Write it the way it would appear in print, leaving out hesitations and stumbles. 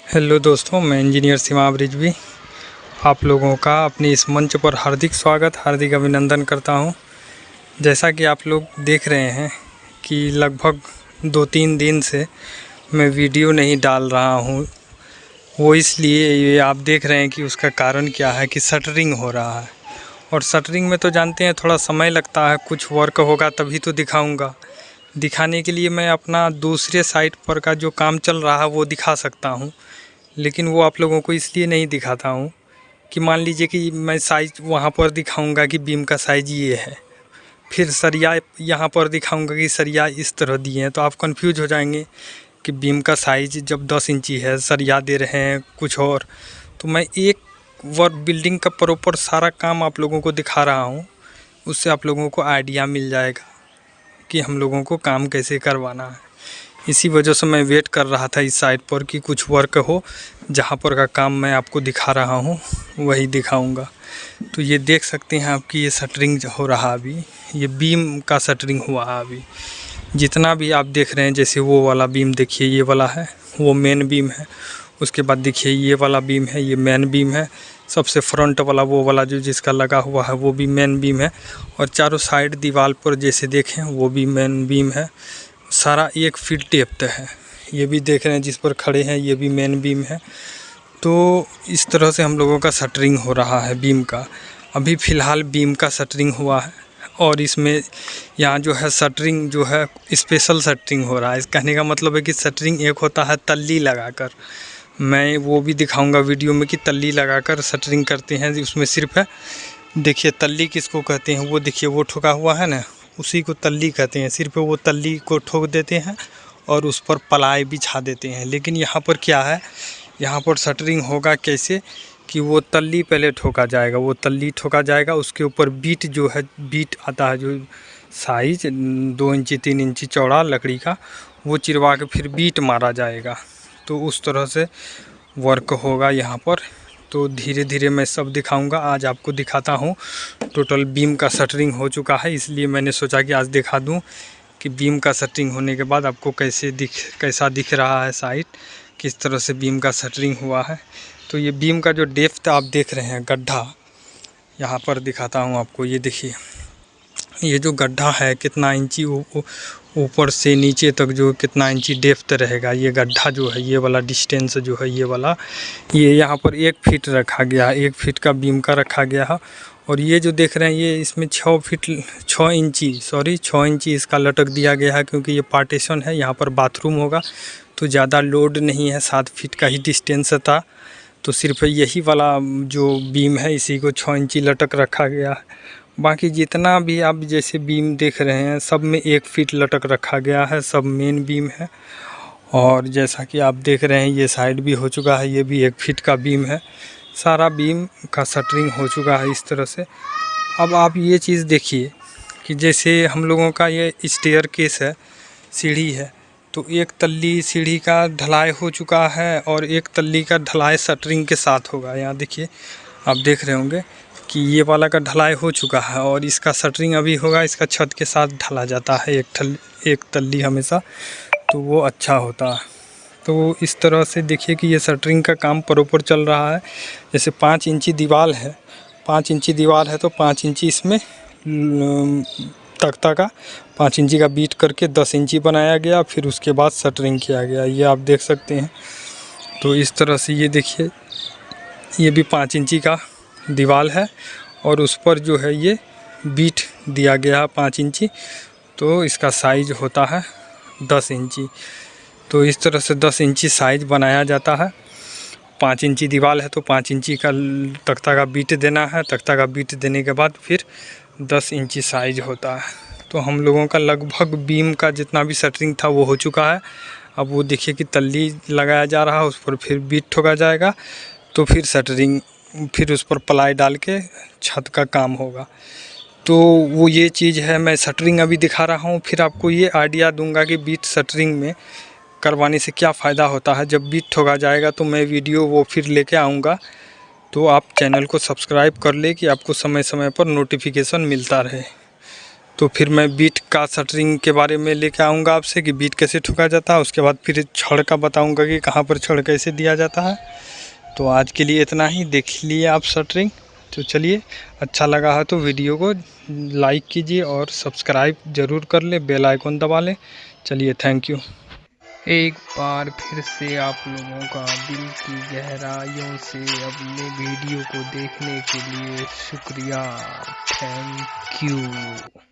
Hello दोस्तों, मैं engineer सीमा रिजवी आप लोगों का अपने इस मंच पर हार्दिक स्वागत, हार्दिक अभिनंदन करता हूं। जैसा कि आप लोग देख रहे हैं कि लगभग 2-3 दिन से मैं वीडियो नहीं डाल रहा हूं। वो इसलिए ये आप देख रहे हैं कि उसका कारण क्या है कि शटरिंग हो रहा है। और शटरिंग में तो जानते हैं थोड़ा समय लगता है, कुछ वर्क होगा तभी तो दिखाऊँगा। दिखाने के लिए मैं अपना दूसरे साइट पर का जो काम चल रहा है वो दिखा सकता हूँ, लेकिन वो आप लोगों को इसलिए नहीं दिखाता हूँ कि मान लीजिए कि मैं साइज़ वहाँ पर दिखाऊंगा कि बीम का साइज़ ये है, फिर सरिया यहाँ पर दिखाऊंगा कि सरिया इस तरह दिए हैं, तो आप कंफ्यूज हो जाएंगे कि बीम का साइज़ जब 10 इंची है, सरिया दे रहे हैं कुछ और। तो मैं एक वर्क बिल्डिंग का प्रॉपर सारा काम आप लोगों को दिखा रहा हूँ, उससे आप लोगों को आइडिया मिल जाएगा कि हम लोगों को काम कैसे करवाना है। इसी वजह से मैं वेट कर रहा था इस साइट पर कि कुछ वर्क हो, जहाँ पर का काम मैं आपको दिखा रहा हूँ वही दिखाऊंगा। तो ये देख सकते हैं आपकी ये शटरिंग हो रहा अभी, ये बीम का शटरिंग हुआ है अभी। जितना भी आप देख रहे हैं, जैसे वो वाला बीम देखिए, ये वाला है वो मेन बीम है। उसके बाद देखिए ये वाला बीम है, ये मेन बीम है। सबसे फ्रंट वाला वो वाला जो जिसका लगा हुआ है वो भी मेन बीम है। और चारों साइड दीवार पर जैसे देखें वो भी मेन बीम है। सारा 1 फीट डेप्थ है। ये भी देख रहे हैं जिस पर खड़े हैं, ये भी मेन बीम है। तो इस तरह से हम लोगों का शटरिंग हो रहा है बीम का। अभी फ़िलहाल बीम का शटरिंग हुआ है और इसमें यहाँ जो है शटरिंग जो है स्पेशल शटरिंग हो रहा है। इस कहने का मतलब है कि शटरिंग एक होता है तल्ली लगाकर, मैं वो भी दिखाऊंगा वीडियो में कि तल्ली लगाकर शटरिंग करते हैं। उसमें सिर्फ है, देखिए तल्ली किसको कहते हैं, वो देखिए वो ठोका हुआ है ना, उसी को तल्ली कहते हैं। सिर्फ वो तल्ली को ठोक देते हैं और उस पर पलाई बिछा देते हैं। लेकिन यहाँ पर क्या है, यहाँ पर शटरिंग होगा कैसे कि वो तल्ली पहले ठोका जाएगा, वो तल्ली ठोका जाएगा, उसके ऊपर बीट जो है, बीट आता है जो साइज 2 इंची 3 इंची चौड़ा लकड़ी का, वो चिरवा के फिर बीट मारा जाएगा। तो उस तरह से वर्क होगा यहाँ पर। तो धीरे धीरे मैं सब दिखाऊंगा। आज आपको दिखाता हूँ टोटल बीम का शटरिंग हो चुका है, इसलिए मैंने सोचा कि आज दिखा दूँ कि बीम का शटरिंग होने के बाद आपको कैसा दिख रहा है साइट, किस तरह से बीम का शटरिंग हुआ है। तो ये बीम का जो डेप्थ आप देख रहे हैं, गड्ढा यहाँ पर दिखाता हूँ आपको। ये देखिए ये जो गड्ढा है कितना इंची ऊपर से नीचे तक जो कितना इंची डेप्थ रहेगा। ये गड्ढा जो है, ये वाला डिस्टेंस जो है, ये वाला, ये यहाँ पर 1 फीट रखा गया है, 1 फीट का बीम का रखा गया है। और ये जो देख रहे हैं ये इसमें 6 इंची इसका लटक दिया गया है, क्योंकि ये पार्टीशन है, यहाँ पर बाथरूम होगा तो ज़्यादा लोड नहीं है। 7 फीट का ही डिस्टेंस था, तो सिर्फ यही वाला जो बीम है इसी को 6 इंची लटक रखा गया है। बाकी जितना भी आप जैसे बीम देख रहे हैं सब में 1 फीट लटक रखा गया है, सब मेन बीम है। और जैसा कि आप देख रहे हैं ये साइड भी हो चुका है, ये भी 1 फीट का बीम है। सारा बीम का शटरिंग हो चुका है इस तरह से। अब आप ये चीज़ देखिए कि जैसे हम लोगों का ये स्टेयरकेस है, सीढ़ी है, तो 1 तल्ली सीढ़ी का ढलाई हो चुका है और 1 तल्ली का ढलाई शटरिंग के साथ होगा। यहाँ देखिए आप देख रहे होंगे कि ये वाला का ढलाई हो चुका है और इसका शटरिंग अभी होगा। इसका छत के साथ ढला जाता है एक तल्ली हमेशा, तो वो अच्छा होता है। तो इस तरह से देखिए कि ये शटरिंग का काम प्रॉपर चल रहा है। जैसे 5 इंची दीवार है, 5 इंची दीवार है तो 5 इंची इसमें तख्ता का 5 इंची का बीट करके 10 इंची बनाया गया, फिर उसके बाद शटरिंग किया गया। ये आप देख सकते हैं। तो इस तरह से ये देखिए ये भी 5 इंची का दीवार है और उस पर जो है ये बीट दिया गया है 5 इंची, तो इसका साइज होता है 10 इंची। तो इस तरह से 10 इंची साइज बनाया जाता है। 5 इंची दीवार है तो 5 इंची का तख्ता का बीट देना है, तख्ता का बीट देने के बाद फिर 10 इंची साइज होता है। तो हम लोगों का लगभग बीम का जितना भी शटरिंग था वो हो चुका है। अब वो देखिए कि तल्ली लगाया जा रहा है, उस पर फिर बीट ठोका जाएगा, तो फिर शटरिंग, फिर उस पर प्लाई डाल के छत का काम होगा। तो वो ये चीज़ है, मैं शटरिंग अभी दिखा रहा हूँ, फिर आपको ये आइडिया दूंगा कि बीट शटरिंग में करवाने से क्या फ़ायदा होता है। जब बीट ठोका जाएगा तो मैं वीडियो वो फिर लेके आऊँगा, तो आप चैनल को सब्सक्राइब कर ले कि आपको समय समय पर नोटिफिकेशन मिलता रहे। तो फिर मैं बीट का शटरिंग के बारे में लेके आऊँगा आपसे कि बीट कैसे ठुका जाता है। उसके बाद फिर छड़ का बताऊँगा कि कहाँ पर छड़ कैसे दिया जाता है। तो आज के लिए इतना ही, देख लिए आप शटरिंग। तो चलिए, अच्छा लगा है तो वीडियो को लाइक कीजिए और सब्सक्राइब ज़रूर कर ले, बेल आइकन दबा लें। चलिए, थैंक यू। एक बार फिर से आप लोगों का दिल की गहराइयों से अपने वीडियो को देखने के लिए शुक्रिया। Thank you.